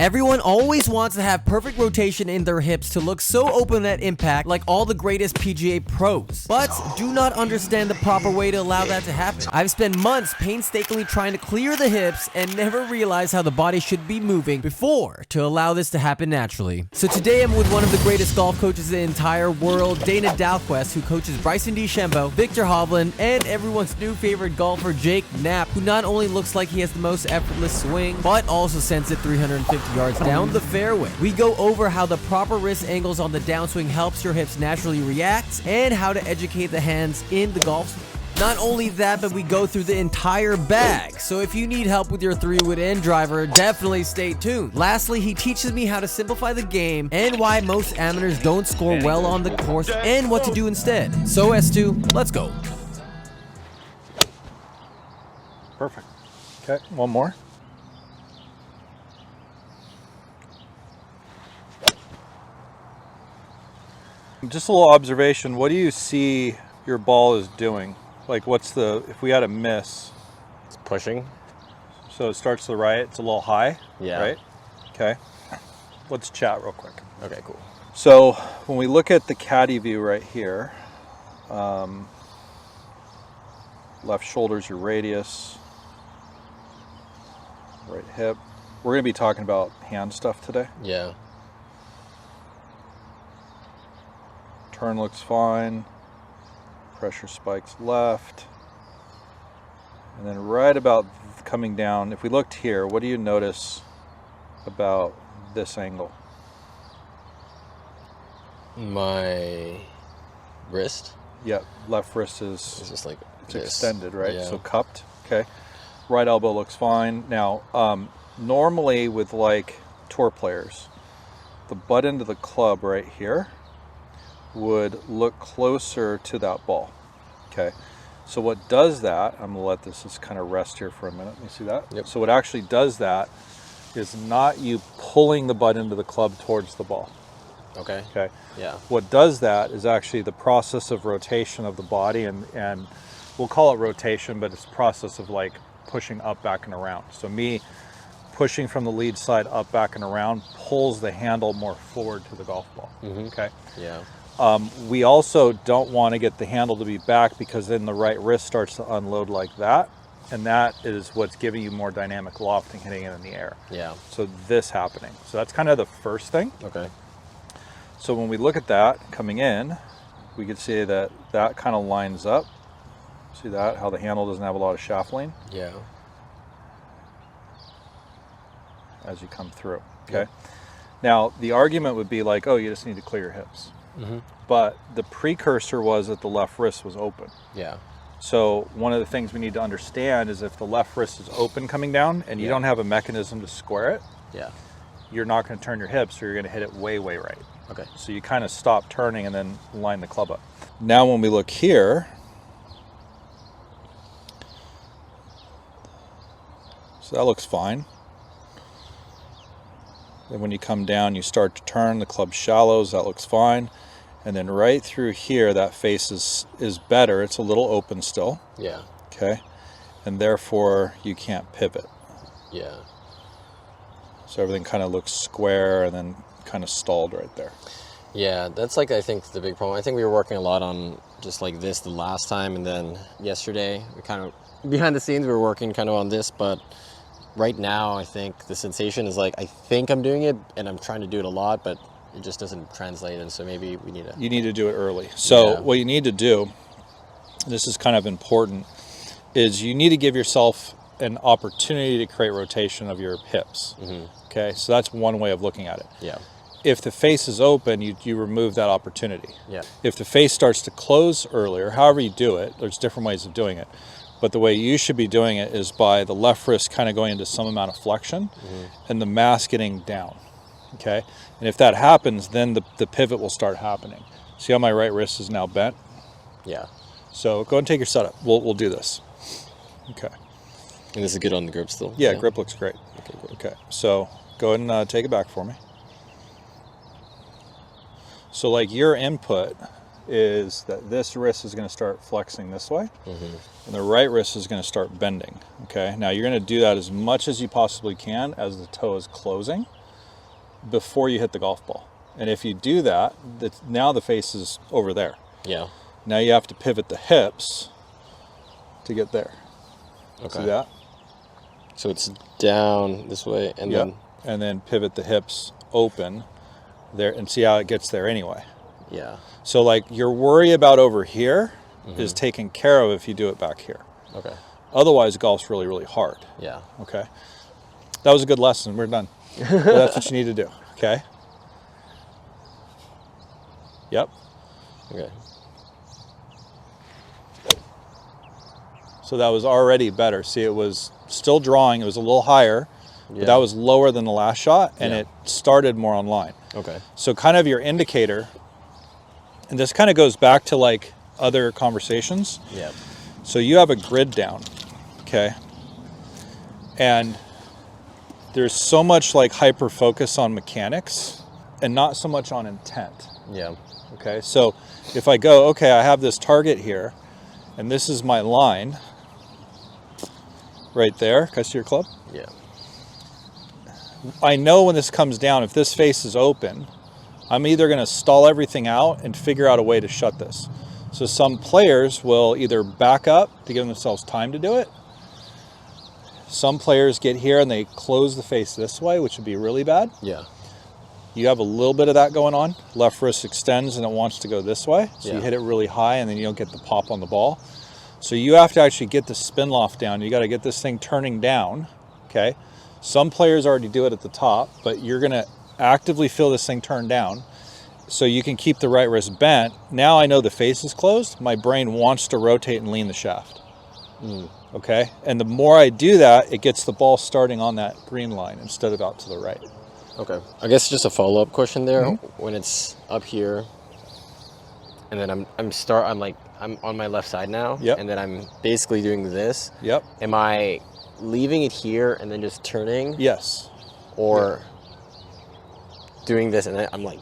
Everyone always wants to have perfect rotation in their hips to look so open at impact like all the greatest PGA pros, but do not understand the proper way to allow that to happen. I've spent months painstakingly trying to clear the hips and never realized how the body should be moving before to allow this to happen naturally. So today I'm with one of the greatest golf coaches in the entire world, Dana Dahlquist, who coaches Bryson DeChambeau, Victor Hovland, and everyone's new favorite golfer, Jake Knapp, who not only looks like he has the most effortless swing, but also sends it 350 yards down the fairway. We go over how the proper wrist angles on the downswing helps your hips naturally react, and how to educate the hands in the golf swing. Not only that, but we go through the entire bag. So if you need help with your 3-wood end driver, definitely stay tuned. Lastly, he teaches me how to simplify the game and why most amateurs don't score well on the course and what to do instead. So S2, let's go. Perfect. Okay, one more. Just a little observation. What do you see your ball is doing? Like, what's the, if we had a miss? It's pushing. So it starts to the right, it's a little high, Yeah. right? Okay. Let's chat real quick. Okay, cool. So when we look at the caddy view right here, left shoulder's your radius, right hip. We're going to be talking about hand stuff today. Yeah. Turn looks fine. Pressure spikes left. And then right about coming down, if we looked here, what do you notice about this angle? My wrist. Yep, left wrist is It's just like it's this. extended, right? Yeah. So cupped. Okay. Right elbow looks fine. Now, normally with like tour players, the butt end of the club right here would look closer to that ball. Okay. So what does that, I'm gonna let this just kind of rest here for a minute. You see that? Yep. So what actually does that is not you pulling the butt end of the club towards the ball. Okay. Okay. Yeah. What does that is actually the process of rotation of the body, and we'll call it rotation, but it's a process of like pushing up, back, and around. So me pushing from the lead side up, back, and around pulls the handle more forward to the golf ball. Mm-hmm. Okay. Yeah. We also don't want to get the handle to be back, because then the right wrist starts to unload like that, and that is what's giving you more dynamic lofting, hitting it in the air. Yeah. So this happening. So that's kind of the first thing. Okay. So when we look at that coming in, we can see that that kind of lines up. See that? How the handle doesn't have a lot of shaft lean Yeah. as you come through. Okay. Yep. Now, the argument would be like, oh, you just need to clear your hips. Mm-hmm. But the precursor was that the left wrist was open. Yeah. So one of the things we need to understand is if the left wrist is open coming down and you Yeah. don't have a mechanism to square it, Yeah. you're not going to turn your hips, or you're going to hit it way, way right. Okay. So you kind of stop turning and then line the club up. Now when we look here, so that looks fine. Then when you come down, you start to turn, the club shallows, that looks fine. And then right through here, that face is better. It's a little open still, Yeah. okay? And therefore, you can't pivot. Yeah. So everything kind of looks square and then kind of stalled right there. Yeah, that's like, I think, the big problem. I think we were working a lot on just like this the last time, and then yesterday we kind of, behind the scenes, we were working kind of on this, but right now I think the sensation is like, I think I'm doing it and I'm trying to do it a lot, but it just doesn't translate, and so maybe we need to... You need to do it early. So Yeah. what you need to do, this is kind of important, is you need to give yourself an opportunity to create rotation of your hips. Mm-hmm. Okay, so that's one way of looking at it. Yeah. If the face is open, you remove that opportunity. Yeah. If the face starts to close earlier, however you do it, there's different ways of doing it. But the way you should be doing it is by the left wrist kind of going into some amount of flexion, and the mass getting down. Okay, and if that happens, then the pivot will start happening. See how my right wrist is now bent? Yeah. So go ahead and take your setup. We'll do this. Okay. And this is good on the grip still? Yeah, grip looks great. Okay, good. Okay, so go ahead and take it back for me. So like your input is that this wrist is going to start flexing this way, and the right wrist is going to start bending. Okay, now you're going to do that as much as you possibly can as the toe is closing. before you hit the golf ball. And if you do that, now the face is over there. Yeah. Now you have to pivot the hips to get there. Okay. See that? So it's down this way, and then pivot the hips open there, and see how it gets there anyway. Yeah. So like your worry about over here is taken care of if you do it back here. Okay. Otherwise, golf's really, really hard. Yeah. Okay. That was a good lesson. We're done. But that's what you need to do. Okay. Yep. Okay. So that was already better. See, it was still drawing. It was a little higher, but that was lower than the last shot, and it started more on line. Okay. So kind of your indicator, and this kind of goes back to like other conversations. Yeah. So you have a grid down, okay? And there's so much like hyper focus on mechanics and not so much on intent. Yeah. Okay, so if I go, okay, I have this target here, and this is my line right there. Can I see your club? Yeah. I know when this comes down, if this face is open, I'm either going to stall everything out and figure out a way to shut this. So some players will either back up to give themselves time to do it. Some players get here and they close the face this way, which would be really bad. Yeah. You have a little bit of that going on. Left wrist extends and it wants to go this way. So you hit it really high and then you don't get the pop on the ball. So you have to actually get the spin loft down. You got to get this thing turning down. Okay. Some players already do it at the top, but you're going to actively feel this thing turn down so you can keep the right wrist bent. Now I know the face is closed. My brain wants to rotate and lean the shaft. Okay. And the more I do that, it gets the ball starting on that green line instead of out to the right. Okay. I guess just a follow-up question there. When it's up here, and then I'm on my left side now, and then I'm basically doing this. Yep. Am I leaving it here and then just turning? Yes. Or doing this and then I'm like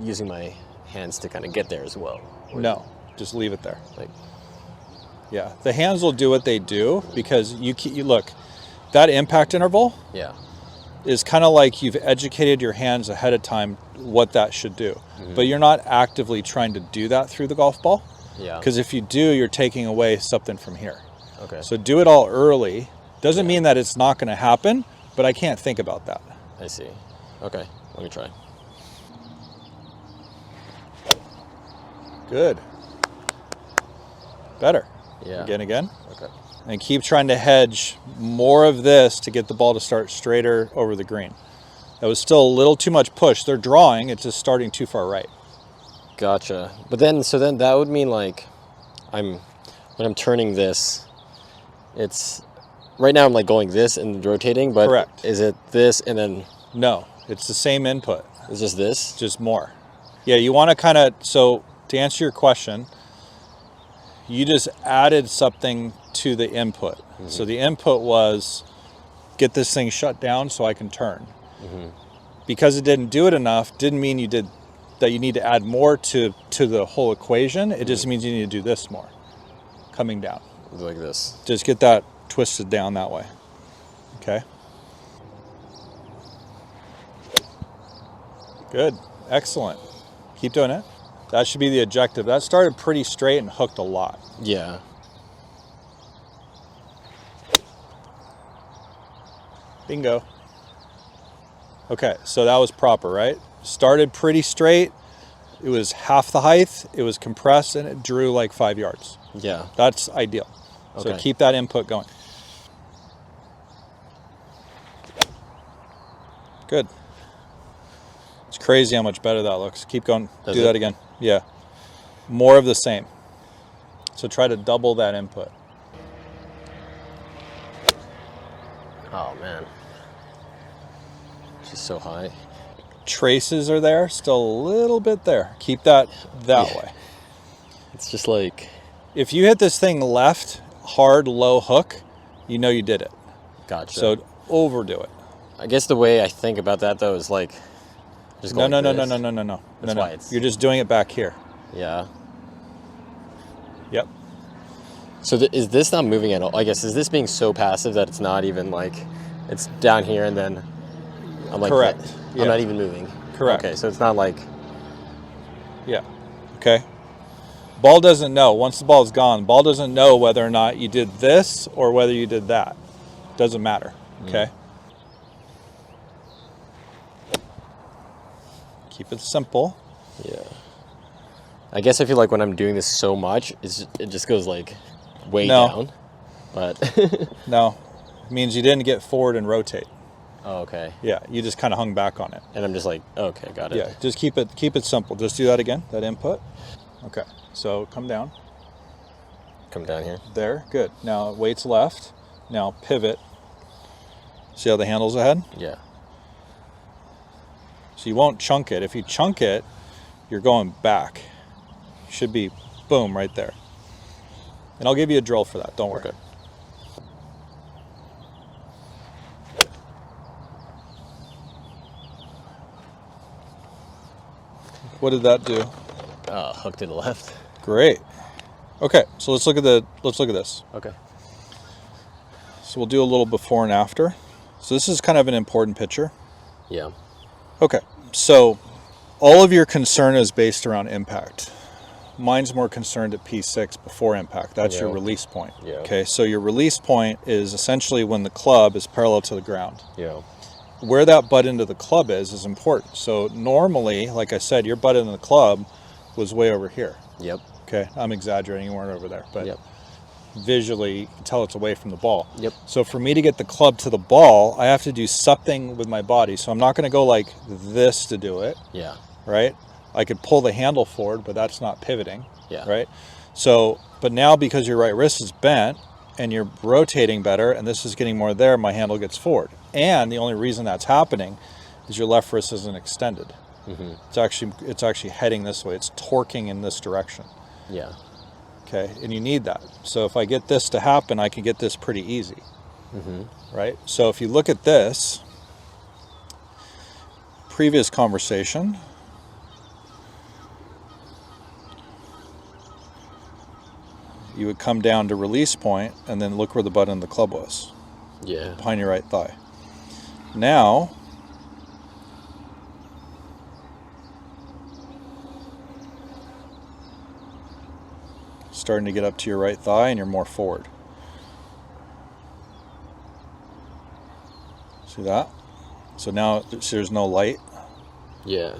using my hands to kind of get there as well? Or No, just leave it there. Like, yeah, the hands will do what they do because you look, that impact interval yeah. is kind of like you've educated your hands ahead of time what that should do. But you're not actively trying to do that through the golf ball. Yeah. Because if you do, you're taking away something from here. Okay. So do it all early. Doesn't mean that it's not going to happen, but I can't think about that. I see. Okay, let me try. Good. Better. Yeah. Again. Okay. And keep trying to hedge more of this to get the ball to start straighter over the green. That was still a little too much push. They're drawing, it's just starting too far right. Gotcha. But then, so then that would mean like when I'm turning this, it's right now I'm like going this and rotating, but Correct. Is it this and then? No, it's the same input. It's just this? Just more. Yeah, you want to kind of, so to answer your question, you just added something to the input. So the input was get this thing shut down so I can turn. Because it didn't do it enough, didn't mean that you need to add more to the whole equation. It just means you need to do this more, coming down. Like this. Just get that twisted down that way. Okay. Good. Excellent. Keep doing it. That should be the objective. That started pretty straight and hooked a lot. Yeah. Bingo. Okay, so that was proper, right? Started pretty straight. It was half the height. It was compressed, and it drew like 5 yards. Yeah. That's ideal. So Okay. keep that input going. Good. It's crazy how much better that looks. Keep going. Does Do it? that again. Yeah. More of the same. So try to double that input. Oh man. She's so high. Traces are there, still a little bit there. Keep that way. It's just like. If you hit this thing left, hard, low hook, you know you did it. Gotcha. So overdo it. I guess the way I think about that though is like. Just No. going this. No. why it's- You're just doing it back here. Yeah. Yep. So is this not moving at all? I guess, is this being so passive that it's not even like, it's down here and then I'm like. Correct. Yeah. I'm not even moving. Correct. Okay, so it's not like... Yeah. Okay. Ball doesn't know. Once the ball is gone, ball doesn't know whether or not you did this or whether you did that. Doesn't matter. Okay. Keep it simple. Yeah. I guess I feel like when I'm doing this so much, it just goes like way down. But no, it means you didn't get forward and rotate. Oh, okay. Yeah, you just kind of hung back on it. And I'm just like, okay, got it. Yeah, just keep it simple. Just do that again. That input. Okay. So come down. Come down here. There. Good. Now weight's left. Now pivot. See how the handle's ahead? Yeah. So you won't chunk it. If you chunk it, you're going back. Should be boom right there. And I'll give you a drill for that. Don't worry. Okay. What did that do? Hook to the left. Great. Okay, so let's look at this. Okay. So we'll do a little before and after. So this is kind of an important picture. Yeah. Okay, so all of your concern is based around impact. Mine's more concerned at P6 before impact. That's your release point. Yeah. Okay, so your release point is essentially when the club is parallel to the ground. Yeah. Where that butt into the club is important. So normally, like I said, your butt into the club was way over here. Yep. Okay, I'm exaggerating, you weren't over there, but Yep. visually you can tell it's away from the ball. Yep. So for me to get the club to the ball, I have to do something with my body. So I'm not going to go like this to do it. Yeah. Right? I could pull the handle forward, but that's not pivoting. Yeah. Right? So, but now because your right wrist is bent and you're rotating better and this is getting more there, my handle gets forward. And the only reason that's happening is your left wrist isn't extended. Mm-hmm. It's actually heading this way. It's torquing in this direction. Yeah. Okay, and you need that. So if I get this to happen, I can get this pretty easy. Mm-hmm. Right? So if you look at this, previous conversation, you would come down to release point and then look where the butt end of the club was. Yeah. Behind your right thigh. Now, starting to get up to your right thigh and you're more forward. See that? So now there's no light. Yeah.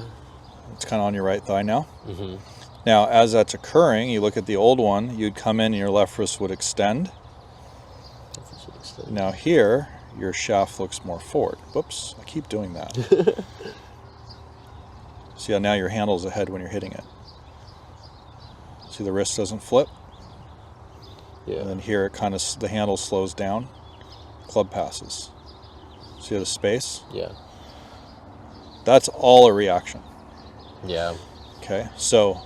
It's kind of on your right thigh now. Mm-hmm. Now, as that's occurring, you look at the old one, you'd come in and your left wrist would extend. Now here, your shaft looks more forward. Whoops, I keep doing that. See how now your handle's ahead when you're hitting it. See the wrist doesn't flip? Yeah. And then here it kind of, the handle slows down, club passes. See the space? Yeah. That's all a reaction. Yeah. Okay, so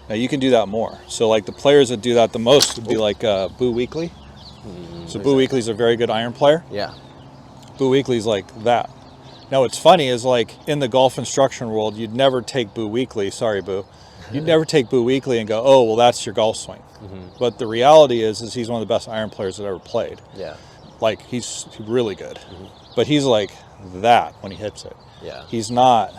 now you can do that more. So like the players that do that the most would be like Boo Weekley. So Boo Weekley's a very good iron player. Yeah. Boo Weekley's like that. Now what's funny is like in the golf instruction world, you'd never take Boo Weekley, sorry Boo, you'd never take Boo Weekley and go, oh, well that's your golf swing. Mm-hmm. But the reality is he's one of the best iron players that ever played. Yeah. Like he's really good. Mm-hmm. But he's like that when he hits it. Yeah. He's not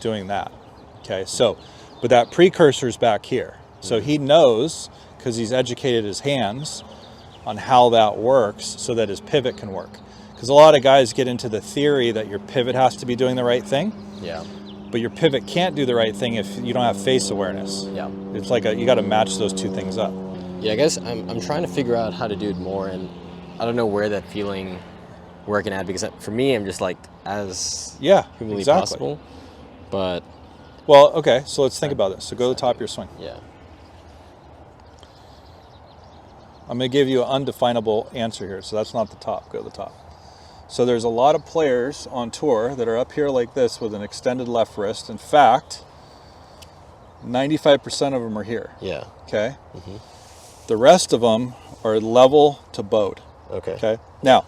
doing that. Okay, so, but that precursor's back here. So he knows, because he's educated his hands on how that works so that his pivot can work. Because a lot of guys get into the theory that your pivot has to be doing the right thing. Yeah. But your pivot can't do the right thing if you don't have face awareness. Yeah. It's like you got to match those two things up. Yeah, I guess I'm trying to figure out how to do it more, and I don't know where that feeling where I can add, because for me, I'm just like as humanly possible. But well, okay, so let's think about this. So go to the top of your swing. Yeah. I'm going to give you an undefinable answer here. So that's not the top. Go to the top. So there's a lot of players on tour that are up here like this with an extended left wrist. In fact, 95% of them are here. Yeah. Okay. Mm-hmm. The rest of them are level to bowed. Okay. Okay. Now,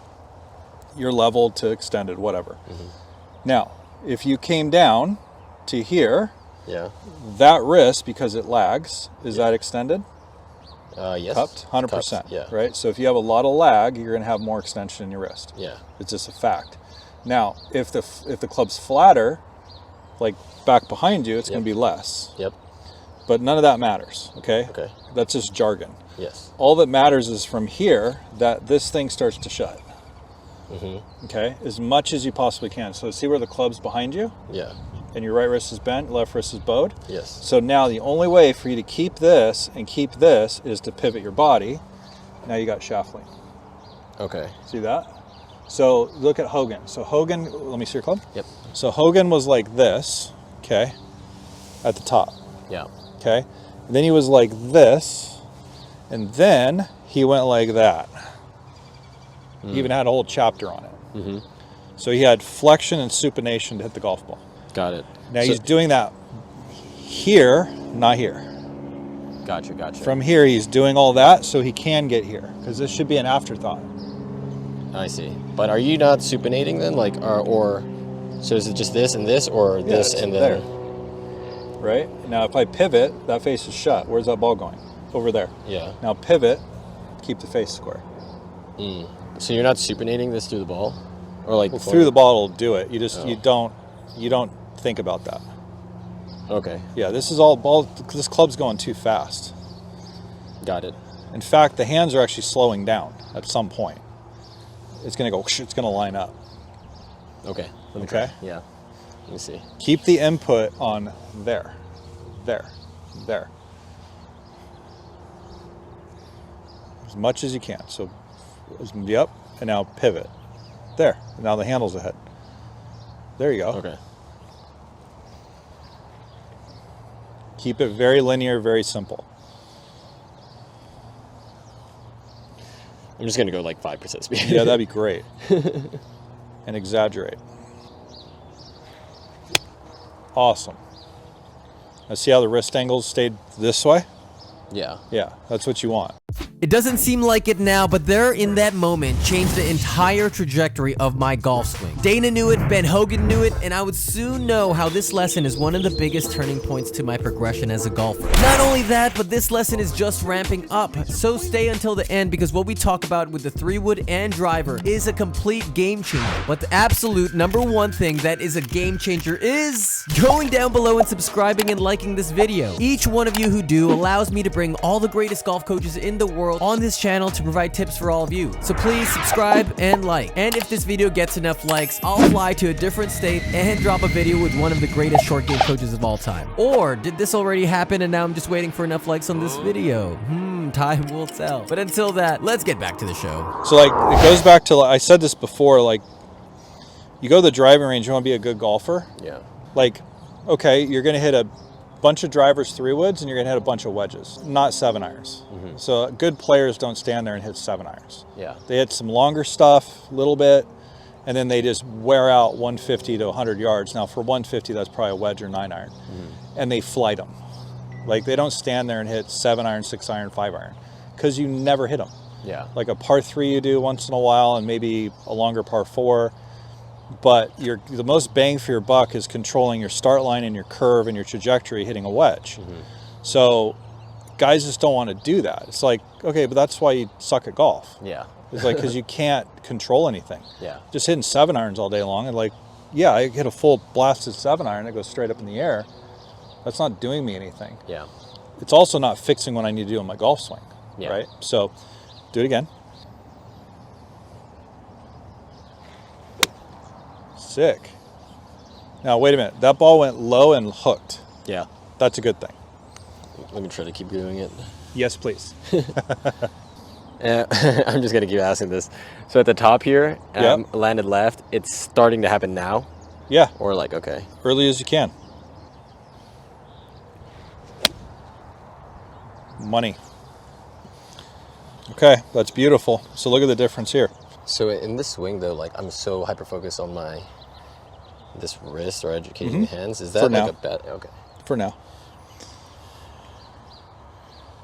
you're level to extended, whatever. Mm-hmm. Now, if you came down to here, that wrist, because it lags, is that extended? Yes. Cupped? 100%. Cupped, yeah. Right? So if you have a lot of lag, you're going to have more extension in your wrist. Yeah. It's just a fact. Now, if the club's flatter, like back behind you, it's going to be less. Yep. But none of that matters, okay? Okay. That's just jargon. Yes. All that matters is from here that this thing starts to shut. Mm-hmm. Okay? As much as you possibly can. So see where the club's behind you? Yeah. And your right wrist is bent, left wrist is bowed? Yes. So now the only way for you to keep this and keep this is to pivot your body. Now you got shaft lean. Okay. See that? So look at Hogan. So Hogan, let me see your club. Yep. So Hogan was like this, okay, at the top, Yeah. okay? And then he was like this, and then he went like that. He even had a whole chapter on it. Mm-hmm. So he had flexion and supination to hit the golf ball. Got it. Now he's doing that here, not here. Gotcha. From here, he's doing all that so he can get here, because this should be an afterthought. I see. But are you not supinating then? Like, or so is it just this and this, or this it's and then? there. Right? Now if I pivot, that face is shut. Where's that ball going? Over there. Yeah. Now pivot, keep the face square. So you're not supinating this through the ball, or like Well, through the ball will do it. You just you don't think about that. Okay. Yeah, this is all ball. This club's going too fast. Got it. In fact, the hands are actually slowing down at some point. It's gonna go. It's gonna line up. Okay. Let me Okay. try. Yeah. Let me see. Keep the input on there, there. As much as you can. So, yep. And now pivot. There. And now the handle's ahead. There you go. Okay. Keep it very linear, very simple. I'm just gonna go like 5% speed. Yeah, that'd be great. And exaggerate. Awesome. Now see how the wrist angles stayed this way? Yeah. Yeah, that's what you want. It doesn't seem like it now, but there in that moment changed the entire trajectory of my golf swing. Dana knew it, Ben Hogan knew it, and I would soon know how this lesson is one of the biggest turning points to my progression as a golfer. Not only that, but this lesson is just ramping up, so stay until the end because what we talk about with the 3-wood and driver is a complete game changer. But the absolute number one thing that is a game changer is going down below and subscribing and liking this video. Each one of you who do allows me to bring all the greatest golf coaches in the world on this channel to provide tips for all of you. So please subscribe and like. And if this video gets enough likes, I'll fly to a different state and drop a video with one of the greatest short game coaches of all time. Or did this already happen and now I'm just waiting for enough likes on this video? Time will tell. But until that, let's get back to the show. So like it goes back to, I said this before, like you go to the driving range, you want to be a good golfer. Yeah. Like, okay, you're going to hit a bunch of drivers 3-woods and you're going to hit a bunch of wedges, not 7-irons. So good players don't stand there and hit 7-irons. Yeah. They hit some longer stuff a little bit and then they just wear out 150 to 100 yards. Now for 150, that's probably a wedge or 9-iron. And they flight them. Like they don't stand there and hit 7-iron, 6-iron, 5-iron because you never hit them. Yeah. Like a par 3 you do once in a while and maybe a longer par 4. But the most bang for your buck is controlling your start line and your curve and your trajectory hitting a wedge. So guys just don't want to do that. It's like, okay, but that's why you suck at golf. Yeah. It's like, because you can't control anything. Yeah. Just hitting 7-irons all day long. And like, yeah, I hit a full blasted 7-iron that goes straight up in the air. That's not doing me anything. Yeah. It's also not fixing what I need to do on my golf swing. Yeah. Right? So do it again. Sick. Now, wait a minute. That ball went low and hooked. Yeah. That's a good thing. Let me try to keep doing it. Yes, please. I'm just gonna keep asking this. So at the top here, landed left. It's starting to happen now. Yeah. Or like, okay. Early as you can. Money. Okay, that's beautiful. So look at the difference here. So in this swing though, like I'm so hyper focused on this wrist or educating the hands. Is that For like now. a bad? Okay. For now.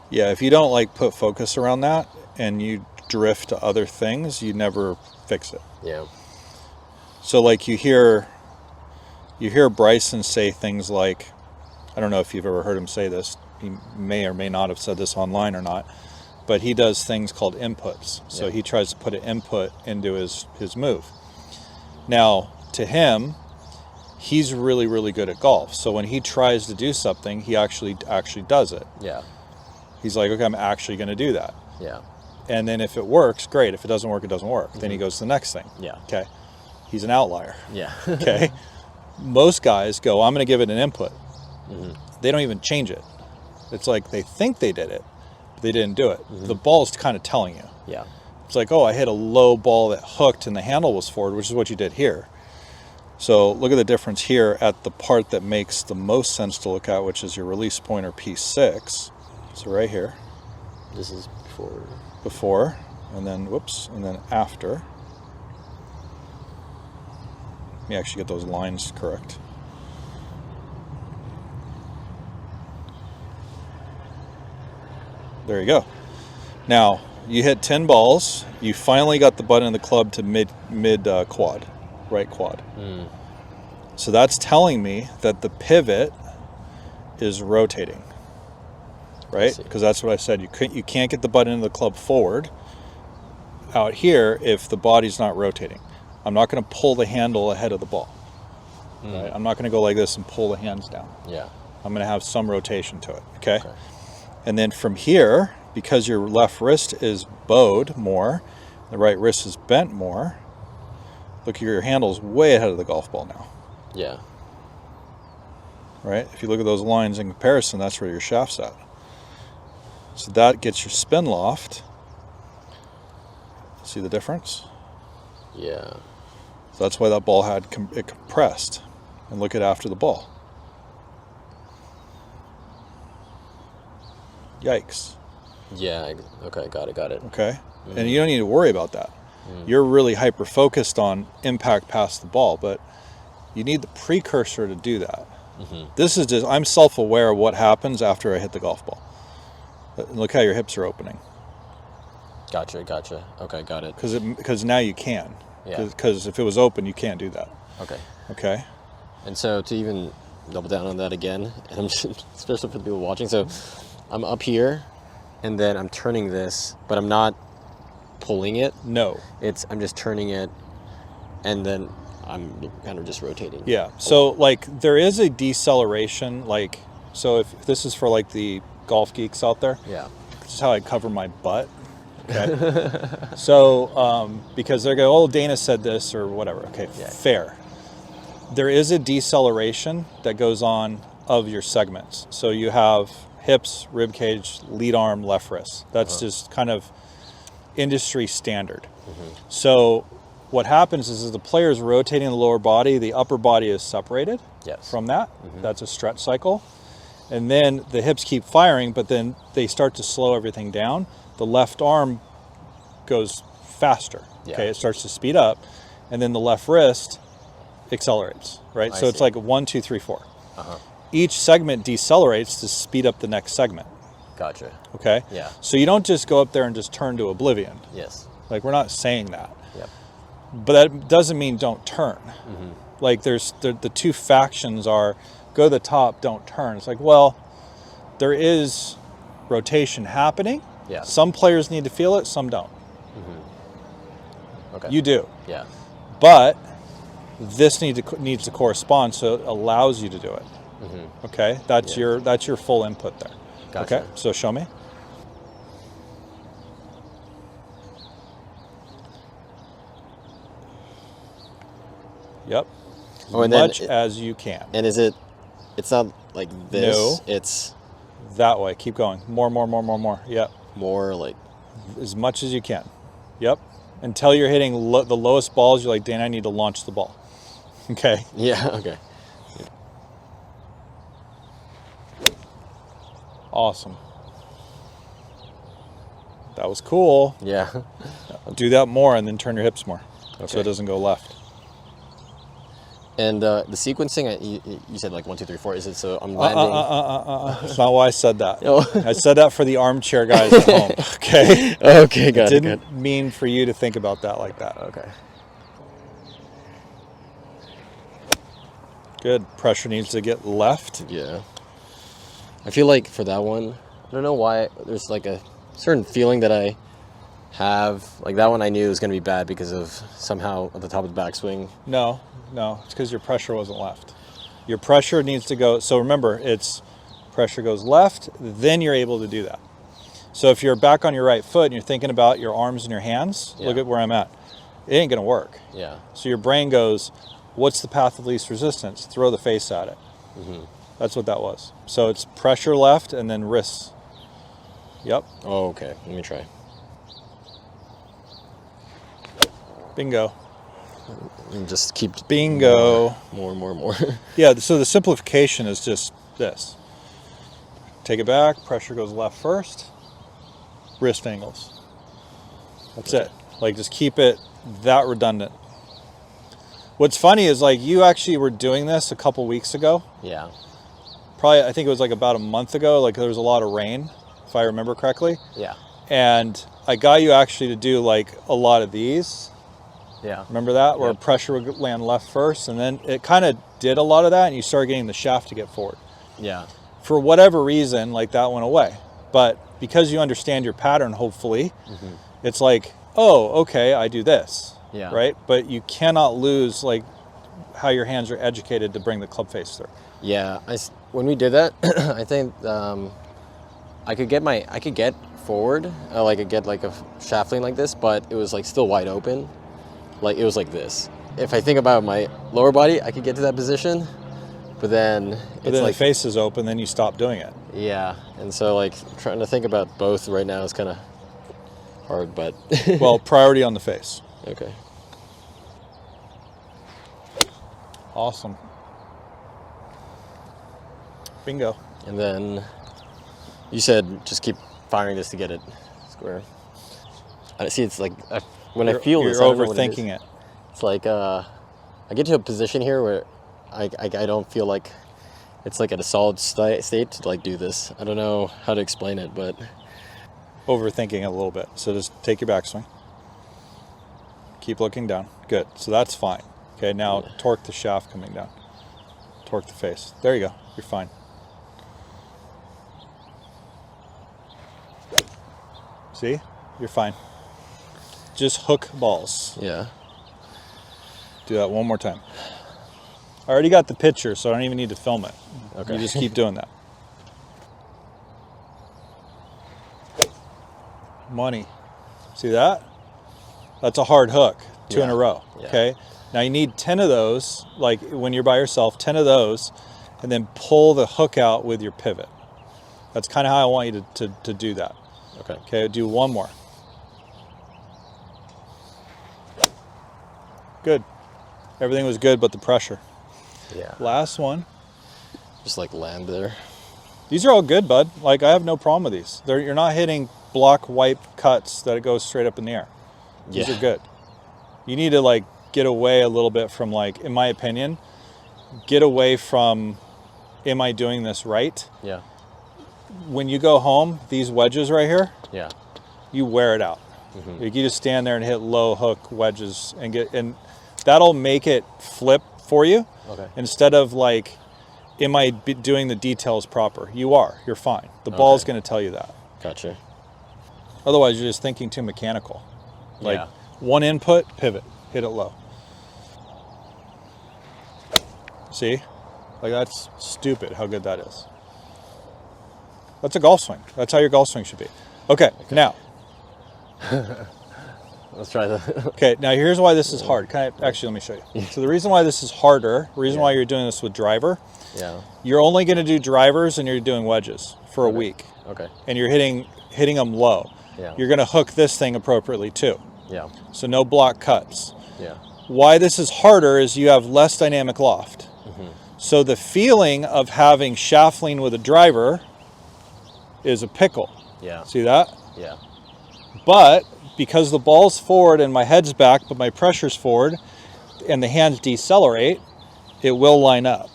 Yeah, if you don't like put focus around that and you drift to other things, you never fix it. Yeah. So like you hear Bryson say things like, I don't know if you've ever heard him say this, he may or may not have said this online or not, but he does things called inputs. So he tries to put an input into his move. Now, to him, he's really, really good at golf. So when he tries to do something, he actually does it. Yeah. He's like, okay, I'm actually going to do that. Yeah. And then if it works, great. If it doesn't work, it doesn't work. Then he goes to the next thing. Yeah. Okay. He's an outlier. Yeah. Okay. Most guys go, I'm going to give it an input. They don't even change it. It's like they think they did it, but they didn't do it. The ball's kind of telling you. Yeah. It's like, oh, I hit a low ball that hooked and the handle was forward, which is what you did here. So look at the difference here at the part that makes the most sense to look at, which is your release pointer P6. So right here. This is Before, and then, whoops, and then after. Let me actually get those lines correct. There you go. Now, you hit 10 balls. You finally got the butt end of the club to mid quad, right quad. So that's telling me that the pivot is rotating, right? Because that's what I said. You can't get the butt end of the club forward out here if the body's not rotating. I'm not going to pull the handle ahead of the ball. Right? I'm not going to go like this and pull the hands down. Yeah. I'm going to have some rotation to it. Okay. And then from here, because your left wrist is bowed more, the right wrist is bent more, look, your handle's way ahead of the golf ball now. Yeah. Right? If you look at those lines in comparison, that's where your shaft's at. So that gets your spin loft. See the difference? Yeah. So that's why that ball had it compressed. And look at after the ball. Yikes. Yeah. Okay. Got it. Okay. And you don't need to worry about that. You're really hyper focused on impact past the ball, but you need the precursor to do that. This is just, I'm self-aware of what happens after I hit the golf ball. Look how your hips are opening. Gotcha. Okay, got it. Because now you can. Yeah. Because if it was open, you can't do that. Okay. And so to even double down on that again, and I'm just, especially for the people watching, so I'm up here, and then I'm turning this, but I'm not pulling it. No. I'm just turning it, and then I'm kind of just rotating. Yeah. So like there is a deceleration. Like, so if this is for like the golf geeks out there. Yeah. This is how I cover my butt. Okay. So because they're going, oh, Dana said this or whatever. Okay. Yeah. Fair. There is a deceleration that goes on of your segments. So you have hips, rib cage, lead arm, left wrist. That's just kind of industry standard. So what happens is the player is rotating the lower body, the upper body is separated from that. That's a stretch cycle. And then the hips keep firing, but then they start to slow everything down. The left arm goes faster. Okay, it starts to speed up, and then the left wrist accelerates, right? So it's like 1, 2, 3, 4. Each segment decelerates to speed up the next segment. Gotcha. Okay? Yeah. So you don't just go up there and just turn to oblivion. Yes. Like, we're not saying that. Yep. But that doesn't mean don't turn. Like, there's the two factions are go to the top, don't turn. It's like, well, there is rotation happening. Yeah. Some players need to feel it, some don't. Okay. You do. Yeah. But this needs to correspond, so it allows you to do it. Okay? That's your full input there. Gotcha. Okay? So show me. Yep. As much as you can. And it's not like this. No. It's that way. Keep going. More. Yep. more like as much as you can. Yep. Until you're hitting the lowest balls, you're like, Dana, I need to launch the ball. Okay. Yeah. Okay. Awesome. That was cool. Yeah. Do that more and then turn your hips more, Okay. so it doesn't go left. And the sequencing, you said like 1, 2, 3, 4. Is it so I'm landing? That's not why I said that. Oh. I said that for the armchair guys at home. Okay. Okay, got it. Didn't mean for you to think about that like that. Okay. Good. Pressure needs to get left. Yeah. I feel like for that one, I don't know why, there's like a certain feeling that I have, like that one I knew was going to be bad because of somehow at the top of the backswing. No, it's because your pressure wasn't left. Your pressure needs to go, so remember, it's pressure goes left, then you're able to do that. So if you're back on your right foot and you're thinking about your arms and your hands, look at where I'm at. It ain't gonna work. Yeah. So your brain goes, what's the path of least resistance? Throw the face at it. That's what that was. So it's pressure left and then wrists. Yep. Oh, okay. Let me try. Bingo. And just keep Bingo. More. Yeah, so the simplification is just this. Take it back, pressure goes left first, wrist angles. That's it. Like, just keep it that redundant. What's funny is, like, you actually were doing this a couple weeks ago. Yeah. Probably, I think it was like about a month ago. Like, there was a lot of rain, if I remember correctly. Yeah. And I got you actually to do like a lot of these. Yeah. Remember that? Where pressure would land left first, and then it kind of did a lot of that, and you started getting the shaft to get forward. Yeah. For whatever reason, like, that went away. But because you understand your pattern, hopefully, it's like, oh, okay, I do this. Yeah. Right? But you cannot lose, like, how your hands are educated to bring the club face through. Yeah. When we did that, I think I could get forward, like I could get like a shaft lean like this, but it was like still wide open. Like, it was like this. If I think about my lower body, I could get to that position, but then But then like, the face is open, then you stop doing it. Yeah, and so like trying to think about both right now is kind of hard, but well, priority on the face. Okay. Awesome. Bingo. And then you said just keep firing this to get it square. I see. It's like when I feel this, you're overthinking it. It's like I get to a position here where I don't feel like it's like at a solid state to like do this. I don't know how to explain it, but overthinking it a little bit. So just take your backswing. Keep looking down. Good. So that's fine. Okay. Now torque the shaft coming down. Torque the face. There you go. You're fine. See? You're fine. Just hook balls. Yeah. Do that one more time. I already got the picture, so I don't even need to film it. Okay. You just keep doing that. Money. See that? That's a hard hook. Two in a row. Yeah. Okay? Now you need 10 of those, like when you're by yourself, 10 of those, and then pull the hook out with your pivot. That's kind of how I want you to do that. Okay. Okay, do one more. Good. Everything was good but the pressure. Yeah. Last one. Just like land there. These are all good, bud. Like, I have no problem with these. You're not hitting block wipe cuts that it goes straight up in the air. These are good. You need to like get away a little bit from, like, in my opinion, get away from, am I doing this right? Yeah. When you go home, these wedges right here, Yeah. you wear it out. You just stand there and hit low hook wedges and that'll make it flip for you. Okay. Instead of like, am I doing the details proper? You are. You're fine. The ball's going to tell you that. Gotcha. Otherwise, you're just thinking too mechanical. Like, Yeah. one input, pivot, hit it low. See? Like, that's stupid how good that is. That's a golf swing. That's how your golf swing should be. Okay. Now. Let's try that. Okay, now here's why this is hard. Actually, let me show you. So the reason why this is harder, the reason why you're doing this with driver, you're only going to do drivers and you're doing wedges for a week. Okay. And you're hitting them low. Yeah. You're going to hook this thing appropriately too. Yeah. So no block cuts. Yeah. Why this is harder is you have less dynamic loft. So the feeling of having shaft lean with a driver is a pickle. Yeah. See that? Yeah. But because the ball's forward and my head's back, but my pressure's forward, and the hands decelerate, it will line up.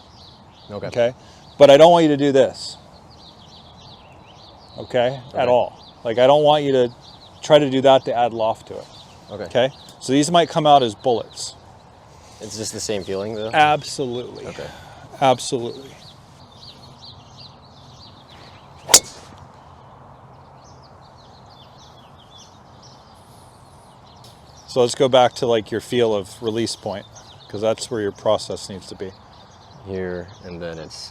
Okay. Okay? But I don't want you to do this. Okay? At all. Like, I don't want you to try to do that to add loft to it. Okay. Okay? So these might come out as bullets. It's just the same feeling though? Absolutely. Okay. Absolutely. So let's go back to like your feel of release point, because that's where your process needs to be. Here, and then it's...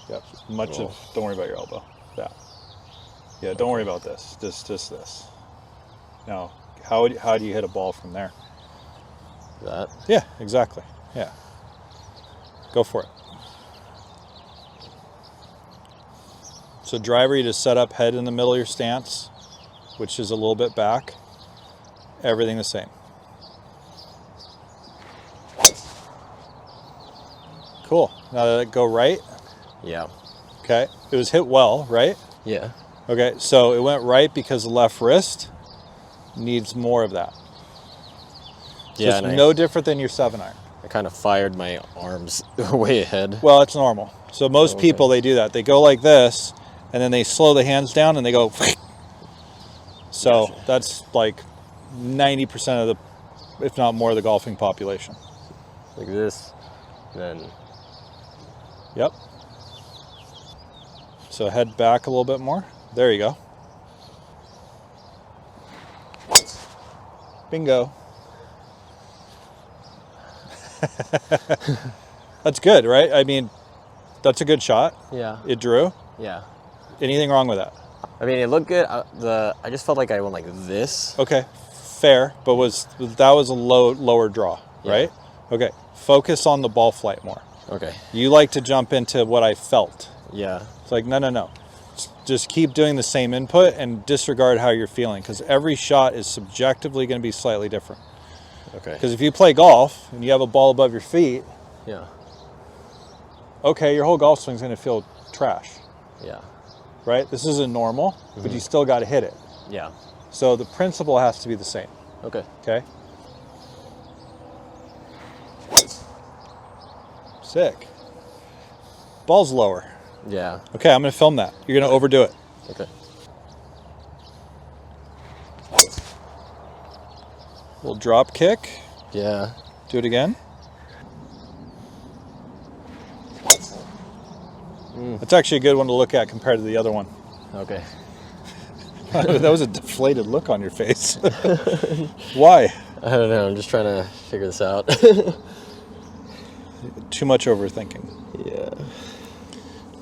Yep. Much of, don't worry about your elbow. That. Yeah, don't worry about this. Just this. Now, how do you hit a ball from there? That? Yeah, exactly. Yeah. Go for it. So driver, you just set up head in the middle of your stance, which is a little bit back. Everything the same. Cool. Now let it go right. Yeah. Okay. It was hit well, right? Yeah. Okay. So it went right because the left wrist needs more of that. So Yeah. it's no different than your 7-iron. I kind of fired my arms way ahead. Well, it's normal. So most people, they do that. They go like this, and then they slow the hands down, and they go. So Gotcha. that's like 90% of the, if not more, of the golfing population. Like this, then... Yep. So head back a little bit more. There you go. Bingo. That's good, right? I mean, that's a good shot. Yeah. It drew. Yeah. Anything wrong with that? I mean, it looked good. I just felt like I went like this. Okay, fair. But that was a lower draw, right? Okay. Focus on the ball flight more. Okay. You like to jump into what I felt. Yeah. It's like, no. Just keep doing the same input and disregard how you're feeling, because every shot is subjectively going to be slightly different. Okay. Because if you play golf and you have a ball above your feet, Yeah. okay, your whole golf swing's going to feel trash, Yeah. right? This isn't normal, but you still got to hit it. Yeah. So the principle has to be the same, Okay. okay? Sick. Ball's lower. Yeah. Okay, I'm going to film that. You're going to overdo it. Okay. Little drop kick. Yeah. Do it again. That's actually a good one to look at compared to the other one. Okay. That was a deflated look on your face. Why? I don't know. I'm just trying to figure this out. Too much overthinking. Yeah.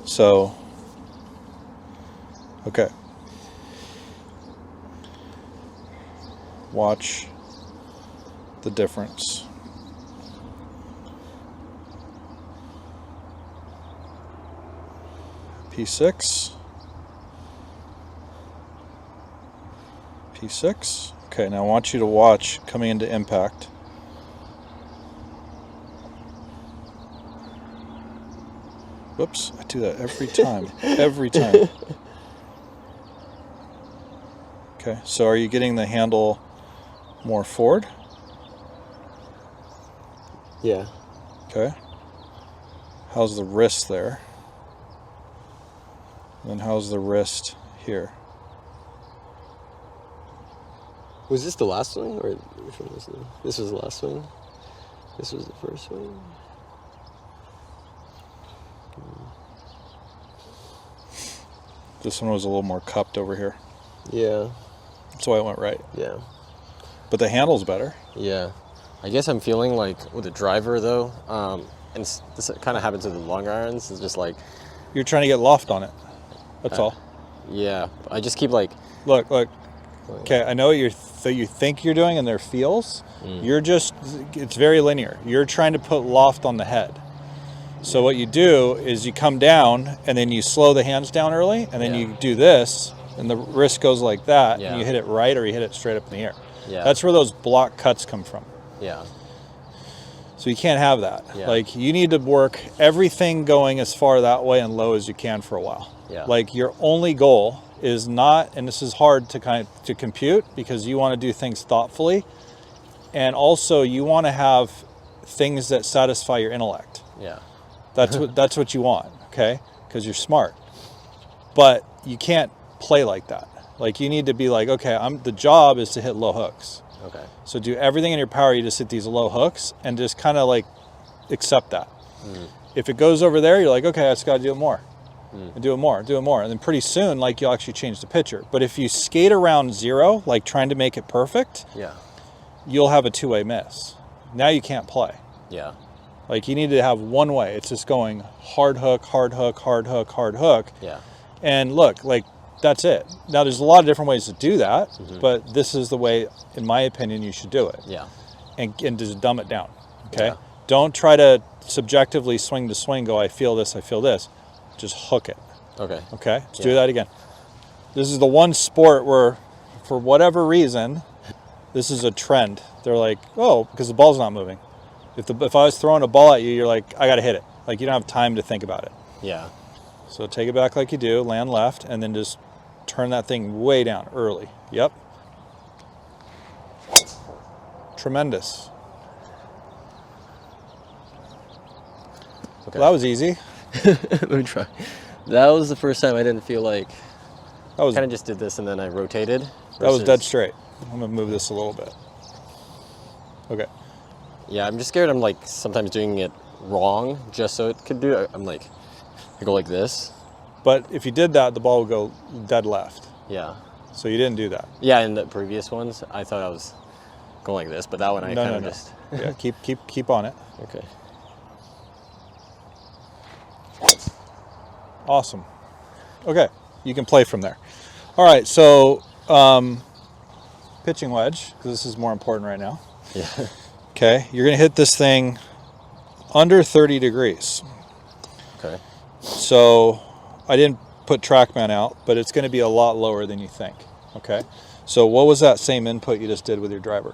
So, okay. Watch the difference. P6. P6. Okay, now I want you to watch coming into impact. Whoops, I do that every time. Every time. Okay, so are you getting the handle more forward? Yeah. Okay. How's the wrist there? And then how's the wrist here? Was this the last swing, or which one was this? Was the last swing. This was the first swing. This one was a little more cupped over here. Yeah. That's why it went right. Yeah. But the handle's better. Yeah. I guess I'm feeling like with the driver though, and this kind of happens with the long irons. It's just like, You're trying to get loft on it. That's all. yeah. I just keep like, Look. Okay, I know what you think you're doing, and there feels. You're just, it's very linear. You're trying to put loft on the head. So what you do is you come down, and then you slow the hands down early, and then you do this, and the wrist goes like that, and you hit it right, or you hit it straight up in the air. Yeah. That's where those block cuts come from. yeah. So you can't have that. Yeah. Like, you need to work everything going as far that way and low as you can for a while. Yeah. Like, your only goal is not, and this is hard to compute because you want to do things thoughtfully, and also you want to have things that satisfy your intellect. Yeah. That's what you want, okay? Because you're smart. But you can't play like that. Like, you need to be like, okay, the job is to hit low hooks. Okay. So do everything in your power. You just hit these low hooks and just kind of like accept that. If it goes over there, you're like, okay, I just got to do it more. And do it more. And then pretty soon, like, you'll actually change the picture. But if you skate around zero, like trying to make it perfect, Yeah. you'll have a two-way miss. Now you can't play. Yeah. Like you need to have one way. It's just going hard hook, hard hook, hard hook, hard hook. Yeah. And look, like that's it. Now there's a lot of different ways to do that, but this is the way, in my opinion, you should do it. Yeah. And just dumb it down. Okay. Yeah. Don't try to subjectively swing to swing. Go, I feel this. I feel this. Just hook it. Okay. Okay. Let's do that again. This is the one sport where, for whatever reason, this is a trend. They're like, oh, because the ball's not moving. If I was throwing a ball at you, you're like, I got to hit it. Like you don't have time to think about it. Yeah. So take it back like you do, land left, and then just turn that thing way down early. Yep. Tremendous. Okay. Well, that was easy. Let me try. That was the first time I didn't feel like, That was kind of just did this and then I rotated. That was versus- dead straight. I'm gonna move this a little bit. Okay. Yeah, I'm just scared I'm like sometimes doing it wrong just so it could do it. I'm like, I go like this. But if you did that, the ball would go dead left. Yeah. So you didn't do that. Yeah, in the previous ones, I thought I was going like this, but that one I kind of just... Yeah, keep on it. Okay. Awesome. Okay, you can play from there. All right, so pitching wedge, because this is more important right now. Yeah. Okay, you're gonna hit this thing under 30 degrees. Okay. So I didn't put TrackMan out, but it's gonna be a lot lower than you think. Okay, so what was that same input you just did with your driver?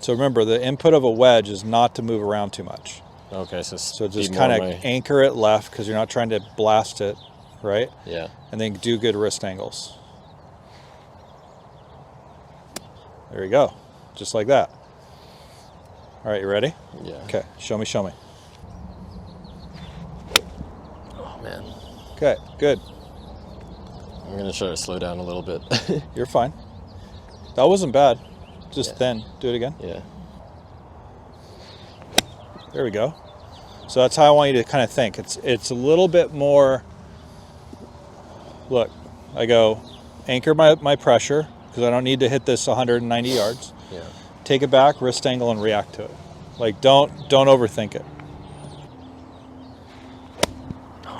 So remember, the input of a wedge is not to move around too much. Okay, So just kind of anchor it left because you're not trying to blast it, right? Yeah. And then do good wrist angles. There you go, just like that. All right, you ready? Yeah. Okay, show me. Oh, man. Okay, good. I'm going to try to slow down a little bit. You're fine. That wasn't bad. Just Yeah. thin. Do it again. Yeah. There we go. So that's how I want you to kind of think. It's a little bit more. Look, I go anchor my pressure because I don't need to hit this 190 yards. Yeah. Take it back, wrist angle, and react to it. Like don't overthink it.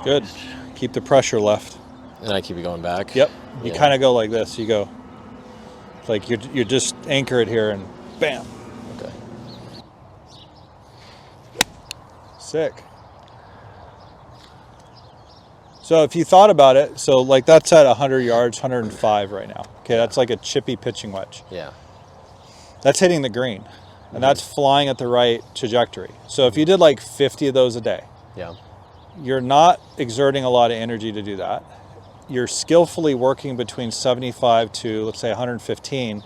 Good. Keep the pressure left. And I keep it going back. Yep. You Yeah. kind of go like this. You go like you just anchor it here and bam. Okay. Sick. So if you thought about it, so like that's at 100 yards, 105 right now. Okay, that's like a chippy pitching wedge. Yeah. That's hitting the green, and that's flying at the right trajectory. So if you did like 50 of those a day, Yeah. you're not exerting a lot of energy to do that. You're skillfully working between 75 to, let's say, 115,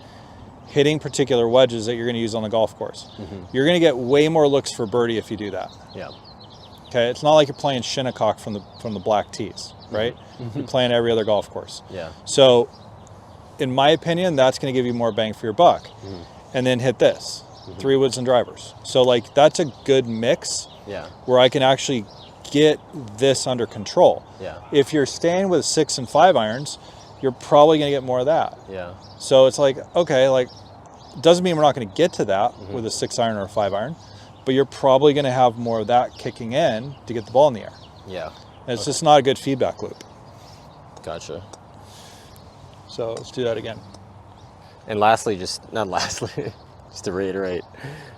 hitting particular wedges that you're going to use on the golf course. You're going to get way more looks for birdie if you do that. Yeah. Okay, it's not like you're playing Shinnecock from the black tees, right? You're playing every other golf course. Yeah. So, in my opinion, that's going to give you more bang for your buck. And then hit this, 3 woods and drivers. So, like, that's a good mix Yeah. where I can actually get this under control. Yeah. If you're staying with 6 and 5 irons, you're probably going to get more of that. Yeah. So it's like, okay, like, doesn't mean we're not going to get to that with a 6 iron or a 5 iron, but you're probably going to have more of that kicking in to get the ball in the air. Yeah. And it's just not a good feedback loop. Gotcha. So let's do that again. And lastly, just to reiterate,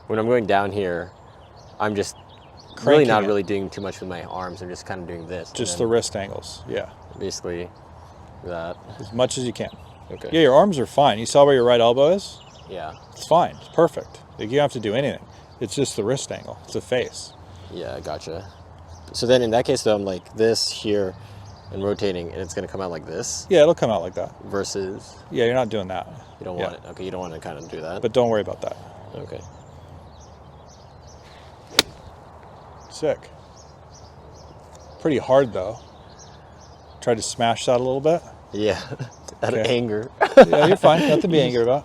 when I'm going down here, I'm just really Cranking not it. really doing too much with my arms. I'm just kind of doing this. Just the wrist angles. Yeah. Basically that. As much as you can. Okay. Yeah, your arms are fine. You saw where your right elbow is? Yeah. It's fine. It's perfect. Like, you don't have to do anything. It's just the wrist angle. It's the face. Yeah, gotcha. So then in that case, though, I'm like this here and rotating, and it's going to come out like this Yeah, it'll come out like that. versus Yeah, you're not doing that. you don't want it. Okay, you don't want to kind of do that. But don't worry about that. Okay. Sick. Pretty hard, though. Try to smash that a little bit. Yeah. Out of Okay. anger. Yeah, you're fine. Nothing to be angry about.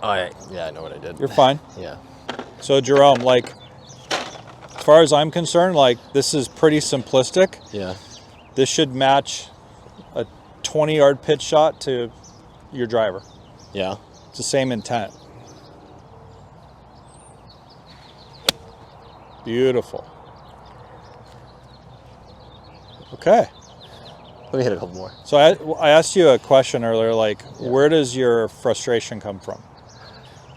Oh, yeah, I know what I did. You're fine. Yeah. So, Jerome, like, as far as I'm concerned, like, this is pretty simplistic. Yeah. This should match a 20-yard pitch shot to your driver. Yeah. It's the same intent. Beautiful. Okay. Let me hit a couple more. So I asked you a question earlier, like, where does your frustration come from?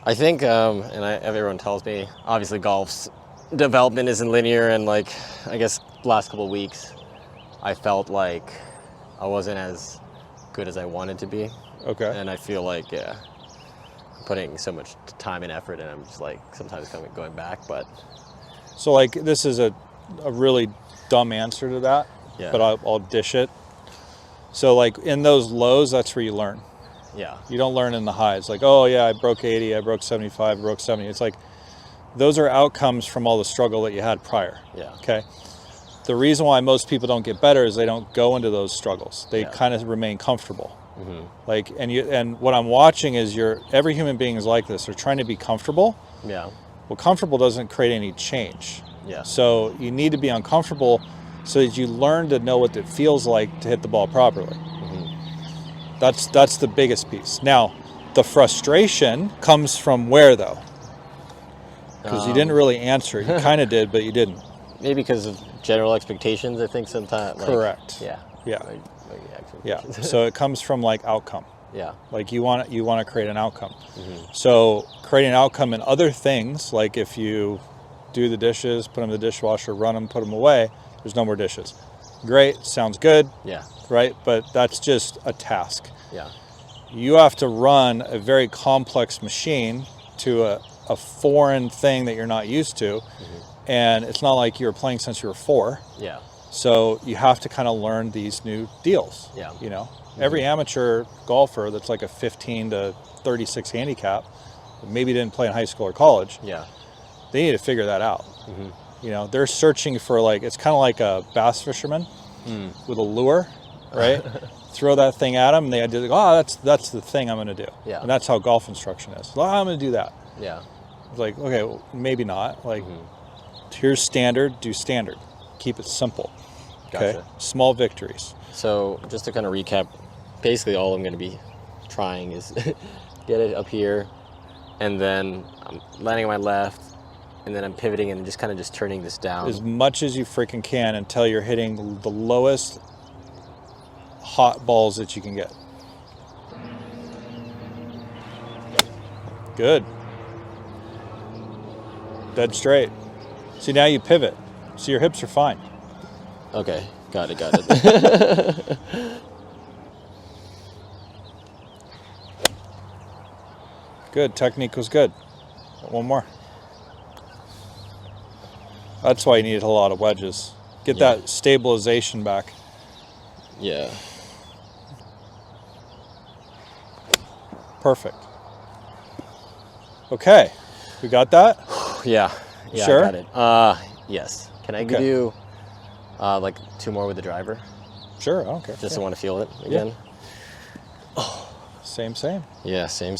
I think, everyone tells me, obviously golf's development isn't linear, and like, I guess last couple of weeks, I felt like I wasn't as good as I wanted to be. Okay. And I feel like, I'm putting so much time and effort, and I'm just like, sometimes going back, but. So like, this is a really dumb answer to that, but I'll dish it. So like, in those lows, that's where you learn. Yeah. You don't learn in the highs. Like, oh yeah, I broke 80, I broke 75, I broke 70. It's like, those are outcomes from all the struggle that you had prior. Yeah. Okay. The reason why most people don't get better is they don't go into those struggles. They kind of remain comfortable. Mm-hmm. Like, and what I'm watching is every human being is like this. They're trying to be comfortable. Yeah. Well, comfortable doesn't create any change. Yeah. So you need to be uncomfortable so that you learn to know what it feels like to hit the ball properly. Mm-hmm. That's the biggest piece. Now, the frustration comes from where, though? Because you didn't really answer. You kind of did, but you didn't. Maybe because of general expectations, I think sometimes. Like, correct. Yeah. Yeah. Yeah. So it comes from like outcome. Yeah. Like you want to create an outcome. Mm-hmm. So creating an outcome in other things, like if you do the dishes, put them in the dishwasher, run them, put them away, there's no more dishes. Great. Sounds good. Yeah. Right. But that's just a task. Yeah. You have to run a very complex machine to a foreign thing that you're not used to. Mm-hmm. And it's not like you were playing since you were 4. Yeah. So you have to kind of learn these new deals. Yeah. You know, every amateur golfer that's like a 15 to 36 handicap, maybe didn't play in high school or college. Yeah. They need to figure that out. Mm-hmm. You know, they're searching for like, it's kind of like a bass fisherman with a lure, right? Throw that thing at them and they do, oh, that's the thing I'm going to do. Yeah. And that's how golf instruction is. Oh, I'm going to do that. Yeah. It's like, okay, well, maybe not. Like, here's standard, do standard. Keep it simple. Gotcha. Okay. Small victories. So just to kind of recap, basically all I'm going to be trying is get it up here, and then I'm landing on my left, and then I'm pivoting and just kind of just turning this down. As much as you freaking can until you're hitting the lowest hot balls that you can get. Good. Dead straight. See, now you pivot. So your hips are fine. Okay, got it. Good, technique was good. One more. That's why you need a lot of wedges. Get that stabilization back. Yeah. Perfect. Okay, we got that? Yeah, sure? I got it. Yes. Can I give you like 2 more with the driver? Sure, I don't care. Just want to feel it again. Yeah. Oh. Same. Yeah, same.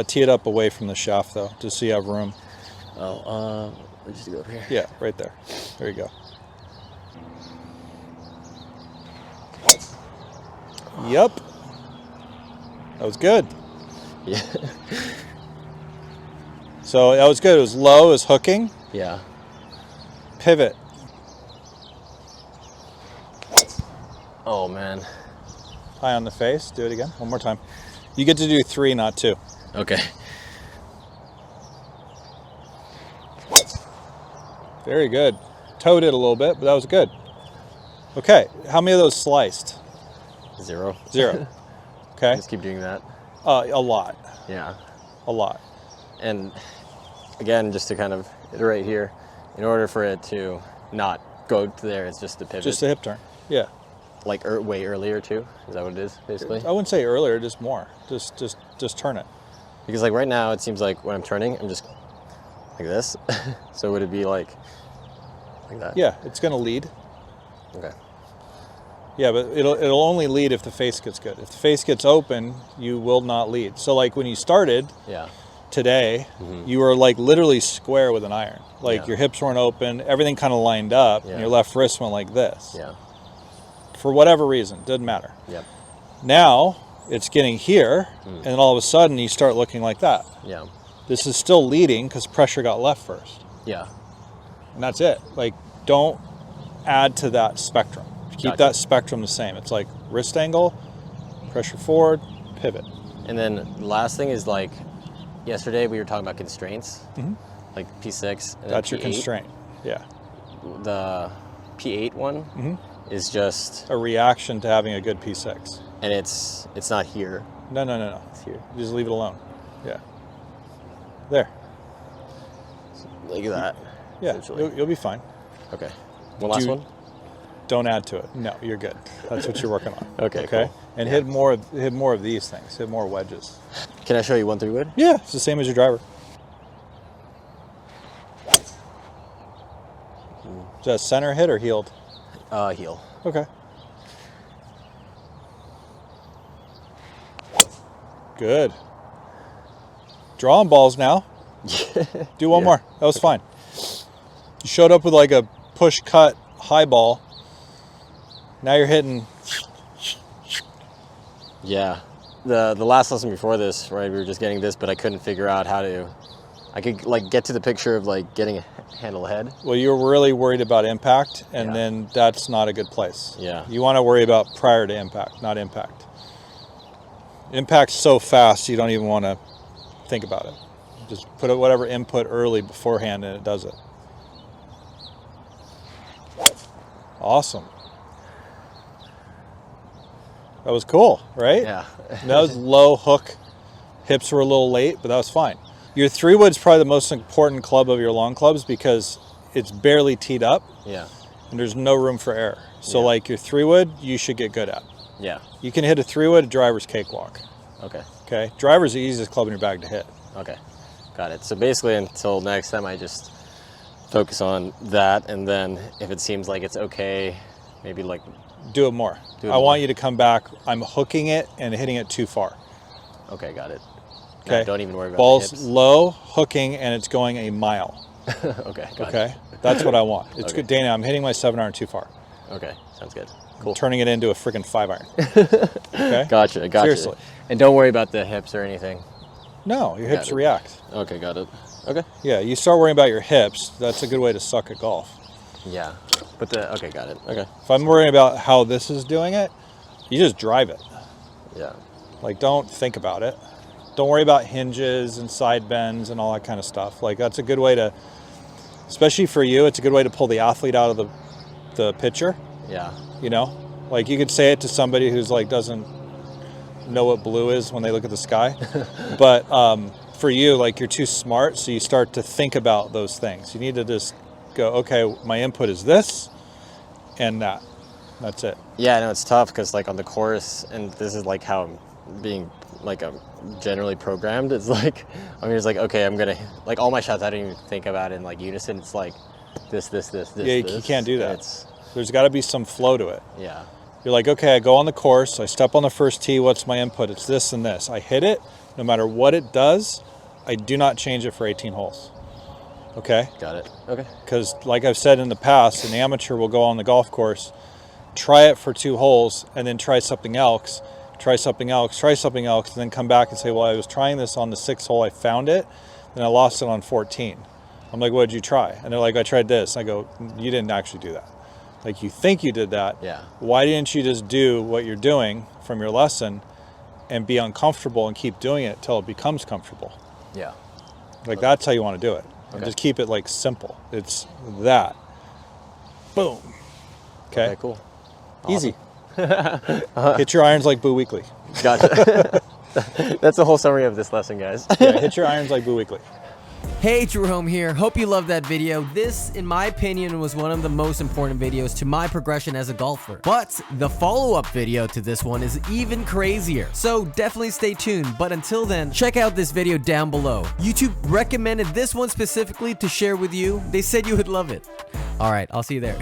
Tee it up away from the shaft though, just so you have room. Oh, just go over here. Yeah, right there. There you go. Yep. That was good. Yeah. So that was good. It was low, it was hooking. Yeah. Pivot. Oh man. High on the face. Do it again. One more time. You get to do 3, not 2. Okay. Very good. Toed it a little bit, but that was good. Okay. How many of those sliced? 0. 0. Okay. Just keep doing that. A lot. Yeah. A lot. And again, just to kind of iterate here, in order for it to not go to there, it's just the pivot. Just a hip turn. Yeah. Like way earlier too? Is that what it is, basically? I wouldn't say earlier, just more. Just turn it. Because like right now, it seems like when I'm turning, I'm just like this. So would it be like that? Yeah, it's going to lead. Okay. Yeah, but it'll only lead if the face gets good. If the face gets open, you will not lead. So like when you started today, you were like literally square with an iron. Like your hips weren't open, everything kind of lined up, and your left wrist went like this. Yeah. for whatever reason, doesn't matter. Yep. Now it's getting here, and then all of a sudden you start looking like that. Yeah. This is still leading because pressure got left first. Yeah. And that's it. Like, don't add to that spectrum. Keep that spectrum the same. It's like wrist angle, pressure forward, pivot. And then the last thing is like, yesterday we were talking about constraints, like P6. And That's then your P8. constraint. Yeah. The P8 one is just a reaction to having a good P6. And it's not here. No. It's here. Just leave it alone. Yeah. There. Like that. Yeah. You'll be fine. Okay. One last one? Don't add to it. No, you're good. That's what you're working on. Okay. Cool. And yeah. hit more of these things. Hit more wedges. Can I show you 1-3 wood? Yeah, it's the same as your driver. Is that center hit or heeled? Heel. Okay. Good. Drawing balls now. Do one more. That was fine. You showed up with like a push cut high ball. Now you're hitting. Yeah. The last lesson before this, right, we were just getting this, but I couldn't figure out how to, I could like get to the picture of like getting a handle ahead. Well, you're really worried about impact, and then that's not a good place. Yeah. You want to worry about prior to impact, not impact. Impact's so fast, you don't even want to think about it. Just put whatever input early beforehand, and it does it. Awesome. That was cool, right? Yeah. That was low hook. Hips were a little late, but that was fine. Your 3-wood's probably the most important club of your long clubs because it's barely teed up. Yeah. And there's no room for error. So like your 3-wood, you should get good at. Yeah. You can hit a 3-wood, a driver's cakewalk. Okay. Okay. Driver's the easiest club in your bag to hit. Okay. Got it. So basically until next time I just focus on that, and then if it seems like it's okay, maybe like do it more. I want you to come back. I'm hooking it and hitting it too far. Okay, got it. Okay. No, don't even worry about balls the hips. low, hooking, and it's going a mile. Okay. Got Okay. It. That's what I want. It's Okay. good, Dana. I'm hitting my 7-iron too far. Okay. Sounds good. Cool. Turning it into a freaking 5-iron. Okay. Gotcha. Seriously. And don't worry about the hips or anything. No, your hips react. Okay, got it. Okay. Yeah, you start worrying about your hips. That's a good way to suck at golf. Yeah. But okay, got it. Okay. If I'm worrying about how this is doing it, you just drive it. Yeah. Like, don't think about it. Don't worry about hinges and side bends and all that kind of stuff. Like, that's a good way to, especially for you, it's a good way to pull the athlete out of the picture. Yeah. You know, like you could say it to somebody who's like doesn't know what blue is when they look at the sky. But for you, like you're too smart, so you start to think about those things. You need to just go, okay, my input is this and that. That's it. Yeah, I know it's tough because like on the course, and this is like how I'm being like I'm generally programmed. It's like I'm just like, okay, I'm gonna like all my shots. I don't even think about it in like unison. It's like this. Yeah, you can't do that. It's, There's got to be some flow to it. yeah. You're like, okay, I go on the course, I step on the first tee, what's my input? It's this and this. I hit it, no matter what it does, I do not change it for 18 holes. Okay? Got it. Okay. Because like I've said in the past, an amateur will go on the golf course, try it for 2 holes, and then try something else, and then come back and say, well, I was trying this on the 6th hole, I found it, and I lost it on 14. I'm like, what did you try? And they're like, I tried this. I go, you didn't actually do that. Like, you think you did that. Yeah. Why didn't you just do what you're doing from your lesson and be uncomfortable and keep doing it till it becomes comfortable? Yeah. Like, that's how you want to do it. And Okay. just keep it, like, simple. It's that. Boom. Okay? Cool. Easy. Hit your irons like Boo Weekly. Gotcha. That's the whole summary of this lesson, guys. Yeah, hit your irons like Boo Weekly. Hey, Jerome here. Hope you loved that video. This, in my opinion, was one of the most important videos to my progression as a golfer. But the follow-up video to this one is even crazier. So definitely stay tuned. But until then, check out this video down below. YouTube recommended this one specifically to share with you. They said you would love it. All right, I'll see you there.